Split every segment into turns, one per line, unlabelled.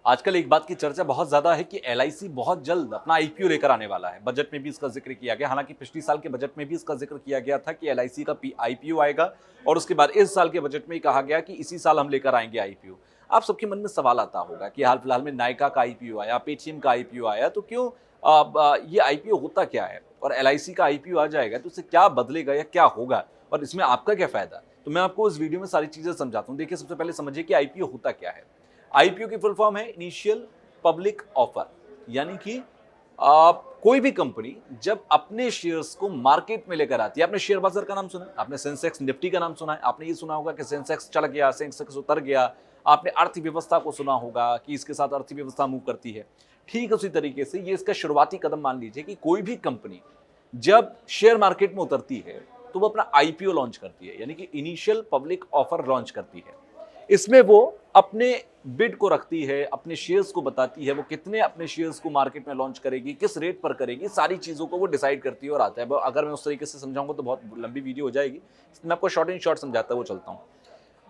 आजकल एक बात की चर्चा बहुत ज्यादा है कि एलआईसी बहुत जल्द अपना आईपीओ लेकर आने वाला है। बजट में भी इसका जिक्र किया गया, हालांकि पिछले साल के बजट में भी इसका जिक्र किया गया था कि एलआईसी का आईपीओ आएगा और उसके बाद इस साल के बजट में ही कहा गया कि इसी साल हम लेकर आएंगे आईपीओ। आप सबके मन में सवाल आता होगा कि हाल फिलहाल में नायका का आईपीओ आया, पेटीएम का आईपीओ आया, तो क्यों ये आईपीओ होता क्या है और एलआईसी का आईपीओ आ जाएगा तो उससे क्या बदलेगा या क्या होगा और इसमें आपका क्या फायदा। तो मैं आपको इस वीडियो में सारी चीजें समझाता हूँ। देखिए, सबसे पहले समझिए कि आईपीओ होता क्या है। आईपीओ की फुल फॉर्म है इनिशियल पब्लिक ऑफर, यानी कि कोई भी कंपनी जब अपने शेयर्स को मार्केट में लेकर आती है। आपने शेयर बाजार का नाम सुना है, आपने सेंसेक्स निफ्टी का नाम सुना है, आपने ये सुना होगा कि सेंसेक्स चढ़ गया, सेंसेक्स उतर गया। आपने अर्थव्यवस्था को सुना होगा कि इसके साथ अर्थव्यवस्था मूव करती है। ठीक उसी तरीके से ये इसका शुरुआती कदम मान लीजिए कि कोई भी कंपनी जब शेयर मार्केट में उतरती है तो वो अपना आईपीओ लॉन्च करती है, यानी कि इनिशियल पब्लिक ऑफर लॉन्च करती है। इसमें वो अपने बिड को रखती है, अपने शेयर्स को बताती है, वो कितने अपने शेयर्स को मार्केट में लॉन्च करेगी, किस रेट पर करेगी, सारी चीज़ों को वो डिसाइड करती है और आता है। अगर मैं उस तरीके से समझाऊंगा तो बहुत लंबी वीडियो हो जाएगी, मैं आपको शॉर्ट एंड शॉर्ट समझाता हुआ चलता हूँ।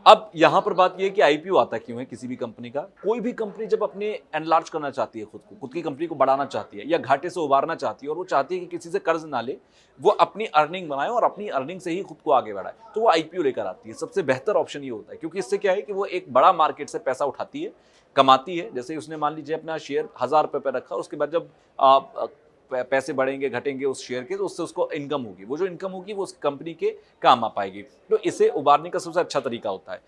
अब यहां पर बात यह है कि आईपीओ आता क्यों है किसी भी कंपनी का। कोई भी कंपनी जब अपने एनलार्ज करना चाहती है, खुद की कंपनी को बढ़ाना चाहती है या घाटे से उबारना चाहती है और वो चाहती है कि किसी से कर्ज ना ले, वो अपनी अर्निंग बनाए और अपनी अर्निंग से ही खुद को आगे बढ़ाए, तो वो आईपीओ लेकर आती है। सबसे बेहतर ऑप्शन ये होता है, क्योंकि इससे क्या है कि वो एक बड़ा मार्केट से पैसा उठाती है, कमाती है। जैसे उसने मान लीजिए अपना शेयर 1000 रुपये पर रखा, उसके बाद जब पैसे बढ़ेंगे घटेंगे उस शेयर के, तो उससे उसको इनकम होगी, वो जो इनकम होगी वो उस कंपनी के काम आ पाएगी। तो इसे उबारने का सबसे अच्छा तरीका होता है।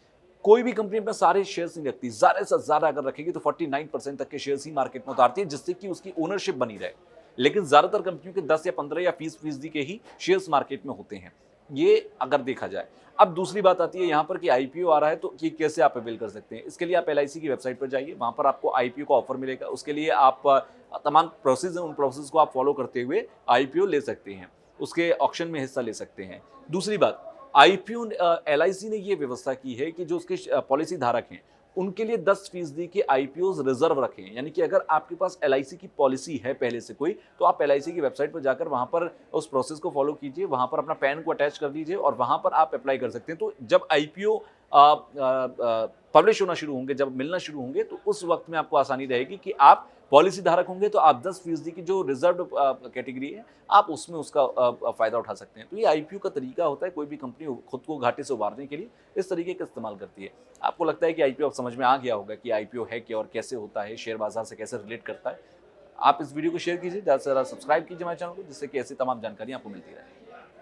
कोई भी कंपनी अपने सारे शेयर्स नहीं रखती, ज्यादा से ज्यादा अगर रखेगी तो 49% तक के शेयर्स ही मार्केट में उतारती है, जिससे कि उसकी ओनरशिप बनी रहे। लेकिन ज्यादातर कंपनियों के 10 या 15 या 20% के ही शेयर्स मार्केट में होते हैं, ये अगर देखा जाए। अब दूसरी बात आती है यहाँ पर कि आईपीओ आ रहा है तो ये कैसे आप अवेल कर सकते हैं। इसके लिए आप एलआईसी की वेबसाइट पर जाइए, वहां पर आपको आईपीओ का ऑफर मिलेगा। उसके लिए आप तमाम प्रोसेस हैं, उन प्रोसेस को आप फॉलो करते हुए आईपीओ ले सकते हैं, उसके ऑक्शन में हिस्सा ले सकते हैं। दूसरी बात, आईपीओ एलआईसी ने ये व्यवस्था की है कि जो उसके पॉलिसी धारक हैं उनके लिए 10% के आईपीओ रिजर्व रखे हैं। यानी कि अगर आपके पास एलआईसी की पॉलिसी है पहले से कोई, तो आप एलआईसी की वेबसाइट पर जाकर वहां पर उस प्रोसेस को फॉलो कीजिए, वहां पर अपना पैन को अटैच कर दीजिए और वहां पर आप अप्लाई कर सकते हैं। तो जब आईपीओ पब्लिश होना शुरू होंगे, जब मिलना शुरू होंगे, तो उस वक्त में आपको आसानी रहेगी कि आप पॉलिसी धारक होंगे तो आप 10% की जो रिजर्व कैटेगरी है आप उसमें उसका फायदा उठा सकते हैं। तो ये आईपीओ का तरीका होता है। कोई भी कंपनी खुद को घाटे से उबारने के लिए इस तरीके का इस्तेमाल करती है। आपको लगता है कि आईपीओ अब समझ में आ गया होगा कि आईपीओ है क्या और कैसे होता है, शेयर बाजार से कैसे रिलेट करता है। आप इस वीडियो को शेयर कीजिए, ज़्यादा से ज़्यादा सब्सक्राइब कीजिए हमारे चैनल को, जिससे कि ऐसी तमाम जानकारी आपको मिलती रहे।